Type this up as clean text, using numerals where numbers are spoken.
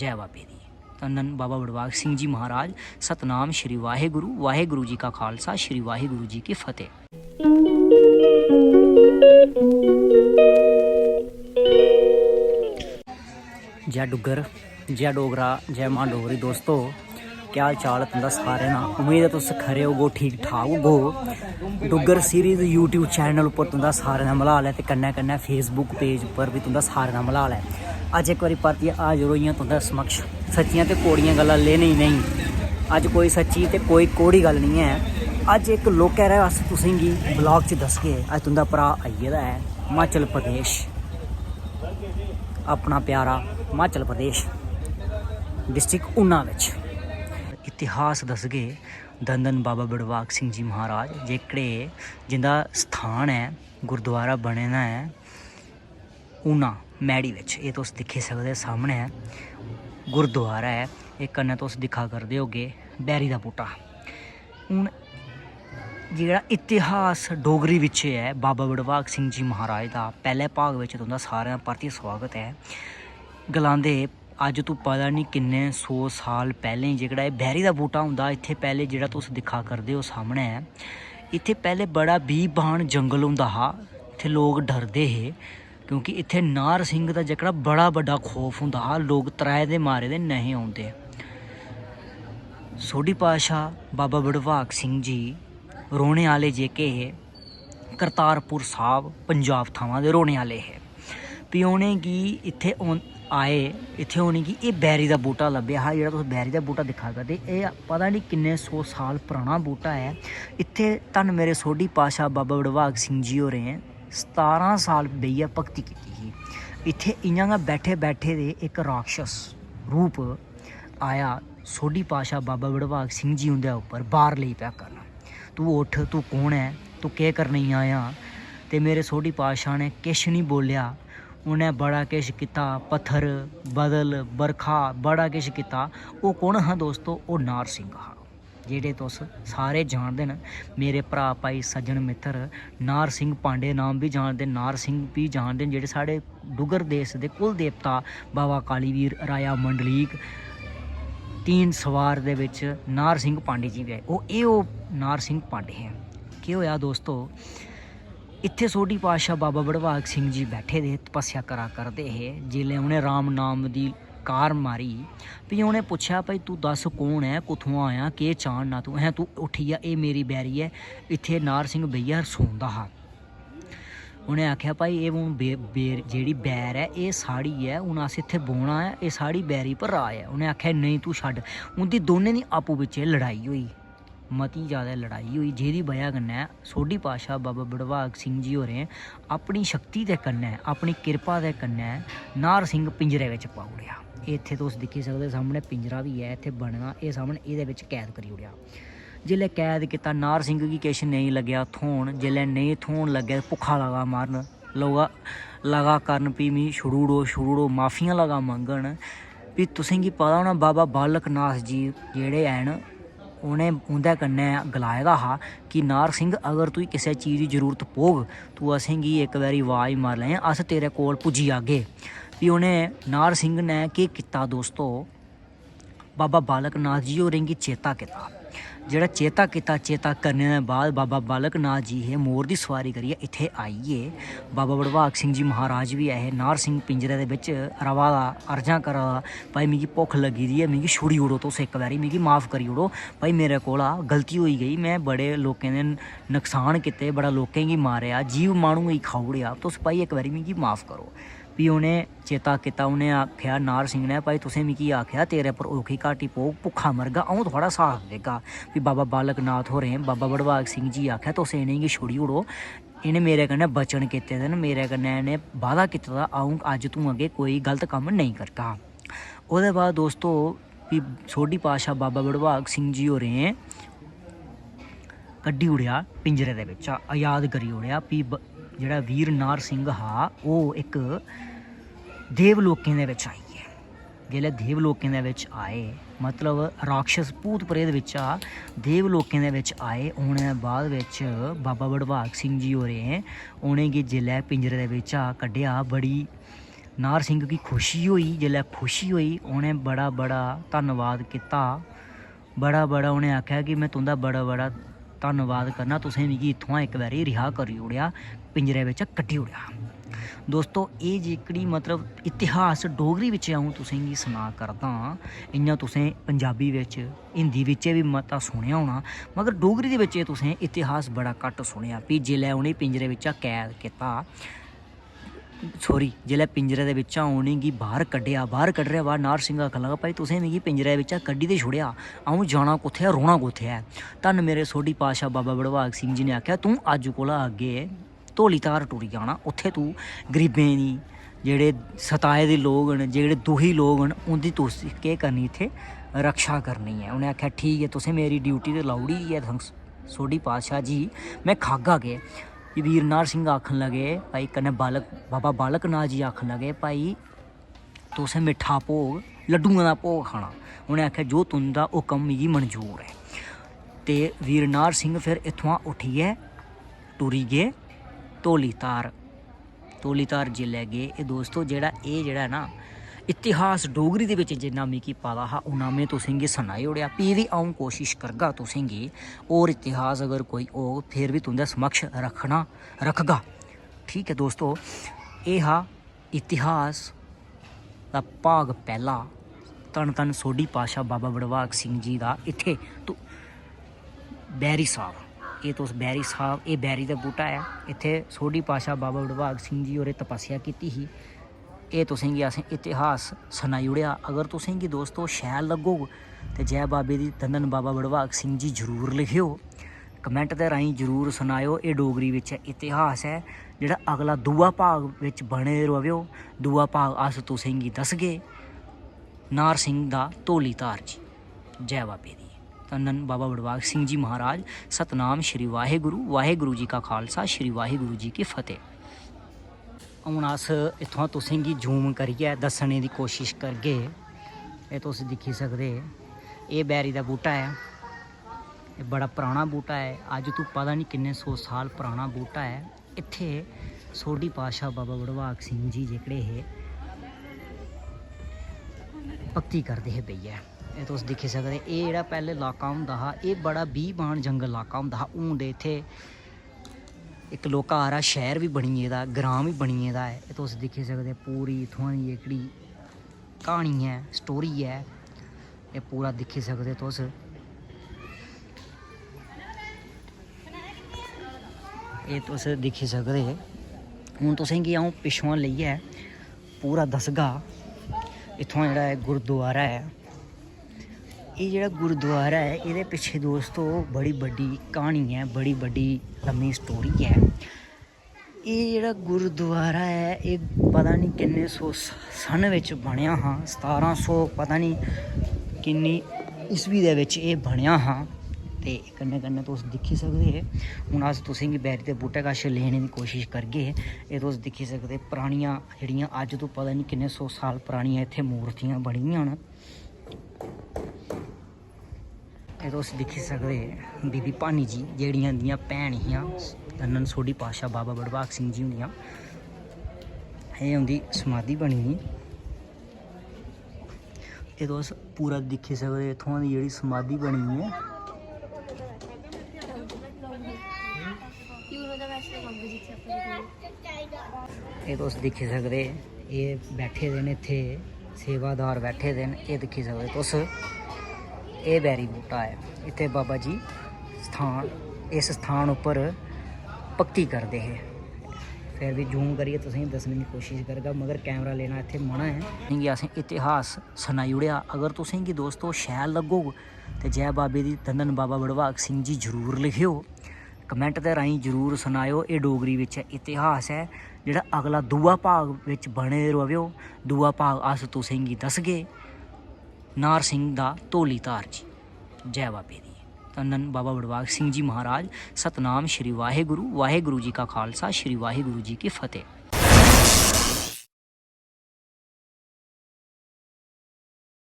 जय बाबे दी। धन बाबा बड़भाग सिंह जी महाराज। सतनाम श्री वाहेगुरु। वाहेगुरु जी का खालसा, श्री वाहेगुरु जी की फतेह। जय डुग्गर, जय डोगरा, जय मां डोगरी। दोस्तों क्या हाल चाल तुंदा सारे ना। उम्मीद है तुस खरे होगो, ठीक ठाक होगो। डुग्गर सीरीज यूट्यूब चैनल पर तुंदा सारे दा मलाल है, ते कन्नै कन्नै फेसबुक पेज पर भी तुंदा सारे दा मलाल है। अज एक बारी परतियै हाजिर होइयां तुंदे समक्ष। सच्चियां ते कोड़ियां गल्लां लेने ही नहीं। अज कोई सच्ची ते कोई कोड़ी गल्ल नहीं है। अज एक लोकै रा अस तुसेंगी ब्लॉग च दसगे। अज तुंदा भरा आई गेदा है हिमाचल प्रदेश, अपना प्यारा हिमाचल प्रदेश, डिस्ट्रिक्ट ऊना विच। इतिहास दसगे धन धन बाबा बड़भाग सिंह जी महाराज, जेकड़े जिंदा स्थान है गुरुद्वारा बने दा है ऊना मैड़ी विच। ये तुस दिक्खी सकदे सामने है गुरुद्वारा है। एक कन्नै तुस दिक्खा करदे होगे बैरी दा बूह्टा। हून जेह्ड़ा इतिहास डोगरी विच है बाबा बड़भाग सिंह जी महाराज दा, पैह्ले भाग विच तुंदा सारें दा परतियै स्वागत है। गलांदे अज तू पता नहीं किन्ने 100 साल पैह्लें जेह्ड़ा एह् बैरी दा बूह्टा होंदा, इत्थै पैह्ले जेह्ड़ा तुस दिक्खा करदे हो सामने है, इत्थै पैह्ले बड़ा बीबान जंगल होंदा हा। इत्थै लोग डरदे हे क्योंकि इत्थै नार सिंह दा जेह्ड़ा बड़ा बड्डा खौफ होंदा हा। लोग त्राए दे मारे दे नहीं औंदे। सोढ़ी पातशाह बाबा बड़भाग सिंह जी रौह्ने आह्ले जेह्के हे करतारपुर साहब पंजाब थमां दे रौह्ने आह्ले हे। फ्ही उ'नेंगी इत्थै आए, इत्थै उ'नेंगी एह् बैरी दा बूह्टा लब्भेआ हा। जेह्ड़ा तुस बैरी दा बूह्टा दिक्खा करदे, एह् पता नहीं किन्ने 100 साल पराना बूह्टा है। इत्थै धन मेरे सोढ़ी पातशाह बाबा बड़भाग सिंह जी होरें 17 साल बेहियै भगती कीती ही। इत्थै इ'यां गै बैठे बैठे दे एक राक्षस रूप आया सोढ़ी पातशाह बाबा बड़भाग सिंह जी उं'दे उप्पर बार लेई पेआ करन। तू उठ, तू कौन है, तू केह् करने गी आया? ते मेरे सोढ़ी पातशाह ने किश नहीं बोलेआ। उ'नें बड़ा किश कीता, पत्थर बदल बरखा बड़ा किश कीता। ओह् कौन हा दोस्तों? ओह् नार सिंह हा, जेह्ड़े तुस सारे जानदे न। मेरे भ्रा भाई सज्जन मित्तर नार सिंह पांडे नाम भी जानदे, नार सिंह भी जानदे न, जेह्ड़े साढ़े डुग्गर देश दे कुल देवता बाबा कालीवीर राया मंडलीक 3 सवार दे विच नार सिंह पांडे जी भी आए। ओह् नार सिंह पांडे हैं। केह् होया दोस्तों, इत्थे सोढ़ी पातशाह बाबा बड़भाग सिंह जी बैठे दे तपस्या करा करदे हे। जिसलै उ'नें राम नाम दी कार मारी, फ्ही उ'नें पुच्छेआ भाई तू दस कौन है, कुत्थुआं आया, केह् चाह्ना तू? हैं तू उट्ठिया, एह् मेरी बैरी है। इत्थे नार सिंह बेहियै सौंदा हा। उ'नें आखेआ भाई एह् हून जेह्ड़ी बैर है एह् साढ़ी है, हून अस इत्थै बौह्ना है, एह् साढ़ी बैरी पर राज है। उ'नें आखेआ नेईं तू छड्ड। उं'दी दोनें दी आपूं बिच्चें लड़ाई होई, मती ज़्यादा लड़ाई होई, जेह्दी बजह कन्नै सोढ़ी पातशाह बाबा बड़भाग सिंह जी होरें अपनी शक्ति दे कन्नै, अपनी किरपा दे कन्नै नार सिंह पिंजरे बिच पाई ओड़ेआ। इत्थे तुस दिक्खी सकदे सामने पिंजरा भी है इत्थे बने दा, एह् सामने एह्दे बिच कैद करी ओड़ेआ। जिसलै कैद कीता नार सिंह गी किश नेईं लग्गेआ थ्होन। जिसलै नेईं थ्होन लग्गेआ भुक्खा लगा मारन, लगा करन भी मिगी छुड़ो माफियां लगा मंगन। भी तुसेंगी पता होना बाबा बालक नाथ जी जेह्ड़े हैन, उ'नें उं'दे कन्नै गलाए दा हा कि नार सिंह अगर तुगी किसी चीज़ दी जरूरत पौग तू असेंगी इक बारी आवाज़ मार लैं, अस तेरे कोल पुज्जी जागे। फ्ही उ'नें नार सिंह ने केह् कीता दोस्तों, बाबा बालक नाथ जी होरें गी चेता कीता। जेह्ड़ा चेता करने दे बाद बाबा बालक नाथ जी हे मोर दी सवारी करियै इत्थे आइयै। बाबा बड़भाग सिंह जी महाराज भी ऐहे। नार सिंह पिंजरे दे बिच रवा दा, अर्जां करा दा, भाई मिगी भुक्ख लग्गी दी है, मिगी छुड़ी ओड़ो तुस, इक बारी मिगी माफ़ करी ओड़ो भाई, मेरे कोला गलती होई गेई, मैं बड़े लोकें दे नुकसान कीते, बड़ा लोकें गी मारेआ, जीव माह्नू गी खाई ओड़ेआ, तुस भाई इक बारी मिगी माफ़ करो। फ्ही उ'नें चेता कीता, उ'नें आखेआ नार सिंह ने भाई तुसें मिगी आखेआ तेरे पर औखी घाटी पौग, भुक्खा मरगा, अ'ऊं थुआढ़ा साथ देगा। फ्ही बाबा बालक नाथ होरें बाबा बड़भाग सिंह जी आखेआ तुस इ'नेंगी छुड़ी ओड़ो, इ'नें मेरे कन्नै बचन कीते दे न, मेरे कन्नै इ'नें वादा कीते दा अ'ऊं अज्ज तूं अग्गें कोई गलत कम्म नेईं करगा। ओह्दे बाद दोस्तों फ्ही सोढ़ी पातशाह बाबा बड़भाग सिंह जी होरें कड्ढी ओड़ेआ पिंजरे दे बिच्चा, आज़ाद करी ओड़ेआ। फ्ही जेह्ड़ा वीर नार सिंह हा ओह् इक देवलोकें दे बिच आई गे। जिसलै देवलोकें दे बिच आए, मतलब राक्षस भूत प्रेत बिच्चा देवलोकें दे बिच आए, औने दे बाद बिच बाबा बड़भाग सिंह जी होरें उ'नेंगी जिसलै पिंजरे दे बिच्चा कड्ढेआ, बड़ी नार सिंह की खुशी हुई, जिसलै खुशी हुई उन्हें बड़ा बड़ा धन्नवाद किया, बड़ा बड़ा उन्हें आख्या कि मैं तुंदा बड़ा बड़ा धन्नवाद करना, तुसें मिगी इत्थुआं एक बारी रिहा करी ओड़ेआ, पिंजरे बिच कड्ढी ओड़ेआ। दोस्तों ये जेकड़ी मतलब इतिहास डोगरी बिच अऊं तुसेंगी सना करदा, इ'यां तुसें पंजाबी बिच हिंदी बिच भी मता सुनेआ होना, मगर डोगरी दे बिच तुसें इतिहास बड़ा घट्ट सुनेआ। भी जिसलै उ'नें पिंजरे बिच्चा कैद कीता, सॉरी जिसलै पिंजरे दे बिच्चा उ'नेंगी बाहर कड्ढेआ, बाहर कड्ढने बाद नार सिंह आखन लगा भाई तुसें मिगी पिंजरे बिच्चा कड्ढी ते छुड़ेआ, अऊं जाना कुत्थै ऐ, रौह्ना कुत्थै ऐ। धन्न मेरे सोढ़ी पातशाह बाबा भड़वाग सिंह जी ने आखेआ तूं अज्ज कोला अग्गे धौली धार टुरी जाना, उत्थे तू गरीबें दी जेह्ड़े सताए दे लोग न, जेह्ड़े दुखी लोग न, उं'दी तुस केह् करनी इत्थे रक्षा करनी है। उ'नें आखेआ ठीक है तुसें मेरी ड्यूटी ते लाई ओड़ी है सोढ़ी पातशाह जी, मैं खागा के। वीर नार सिंह आखन लगे भाई, कन्नै बाबा बालक नाथ जी आखन लगे भाई तुसें मिट्ठा भोग लड्डुआं दा भोग खाना। उ'नें आखेआ जो तुंदा हुक्म मिगी मंजूर है। ते वीर नार सिंह फिर इत्थुआं उठियै टुरी गे धौली धार। धौली धार जिसलै गे, एह् दोस्तों जेह्ड़ा ना इतिहास डोगरी दे बिच जिन्ना मिगी पता हा उन्ना में तुसेंगी सनाई ओड़ेआ। भी भी अऊं कोशिश करगा तुसेंगी होर इतिहास अगर कोई होग फिर भी तुंदे समक्ष रखगा। ठीक है दोस्तों, एह् हा इतिहास दा भाग पहला। धन धन सोढ़ी पातशाह बाबा भड़वाग सिंह जी दा इत्थे बैरी साहब, ये तुस बैरी साहब, ये बैरी दा बूह्टा है, इत्थे सोढ़ी पातशाह बाबा भड़वाग सिंह जी होरें तपस्या कीती ही। ये तुसेंगी असें इतिहास सनाई ओड़ेआ। अगर तुसेंगी दोस्तों शैल लग्गोग ते जै बाबे दी धन धन बाबा भड़वाग सिंह जी जरूर लिखियो, कमेंट दे राहीं जरूर सनाओ। ये डोगरी बिच इतिहास है, जेह्ड़ा अगला दूआ भाग बिच बने रवेओ। दूआ भाग अस तुसेंगी दसगे नार सिंह दा धौली धार जी। जै बाबे दी धन धन बाबा भड़वाग सिंह जी महाराज। सतनाम श्री वाहेगुरु, वाहेगुरु जी का खालसा, श्री वाहेगुरु जी की फतेह। हूँ अस इत्थुआं तुसेंगी जूम करियै दस्सने दी कोशिश करगे। ये तुस दिक्खी सकदे, एह् बैरी दा बूह्टा है, एह् बड़ा पुराना बूह्टा है, अज्ज तू पता नहीं किन्ने 100 साल पुराना बूह्टा है। इत्थे सोढ़ी पातशाह बाबा भड़वाग सिंह जी जेह्ड़े हे भगती करदे हे बेहियै। एह् तुस दिक्खी सकदे, एह् जेह्ड़ा पैह्ले इलाका होंदा हा, एह् बड़ा बीबान जंगल इलाका होंदा हा। हून ते इत्थे इक लोका हारा शहर भी बनी गेदा, ग्रां भी बनी गेदा है। एह् तुस दिक्खी सकदे पूरी इत्थुआं दी जेह्ड़ी क्हानी है, स्टोरी है, एह् पूरा दिक्खी सकदे तुस। एह् तुस दिक्खी सकदे। हून तुसेंगी अऊं पिच्छुआं लेइयै पूरा दसगा। इत्थुआं जेह्ड़ा है गुरुद्वारा है, ये जेह्ड़ा गुरुद्वारा है एह्दे पिच्छे दोस्तों बड़ी बड्डी क्हानी है, बड़ी बड्डी लम्मी स्टोरी है। ये जेह्ड़ा गुरुद्वारा है एह् पता नहीं किन्ने 100 सन बिच बनेआ हा, 1700 पता नहीं किन्नी ईस्वी दे बिच एह् बनेआ हा। ते कन्नै कन्नै तुस दिक्खी सकदे। हून अस तुसेंगी बैरी दे बूह्टे कश लेने दी कोशिश करगे। एह् तुस दिक्खी सकदे परानियां जेह्ड़ियां अज्ज तो पता नहीं किन्ने 100 साल परानियां इत्थै मूर्तियां बनी दियां न। एह् तुस दिक्खी सकदे बीबी भानी जी जेह्ड़ियां इंदियां भैन हियां धन धन सोढ़ी पातशाह बाबा भड़वाग सिंह जी हुंदियां। एह् उंदी समाधि बनी दी। एह् तुस पूरा दिक्खी सकदे, इत्थुआं दी जेह्ड़ी समाधि बनी दी है। एह् तुस दिक्खी सकदे, एह् बैठे दे न इत्थे सेवादार बैठे दे न। एह् दिक्खी सकदे तुस, एह् बैरी बूह्टा है। इत्थे बाबा जी इस स्थान उप्पर भगती करदे हे। फिर भी जूम करियै तुसेंगी दस्सने की कोशिश करगा, मगर कैमरा लेना इत्थे मना है। तुसेंगी असें इतिहास सनाई ओड़ेआ। अगर तुसेंगी दोस्तों शैल लग्गोग ते जै बाबे दी धन धन बाबा भड़वाग सिंह जी जरूर लिखियो, कमेंट दे राहीं जरूर सनाओ। ये डोगरी बिच इतिहास है, जेह्ड़ा अगला दूआ भाग बिच बने रवेओ। दूआ भाग अस तुसेंगी दसगे नार सिंह दा धौली धार जी। जै बाबे दी धन धन बाबा भड़वाग सिंह जी महाराज। सतनाम श्री वाहेगुरु, वाहेगुरु जी का खालसा, श्री वाहेगुरु जी की फतेह।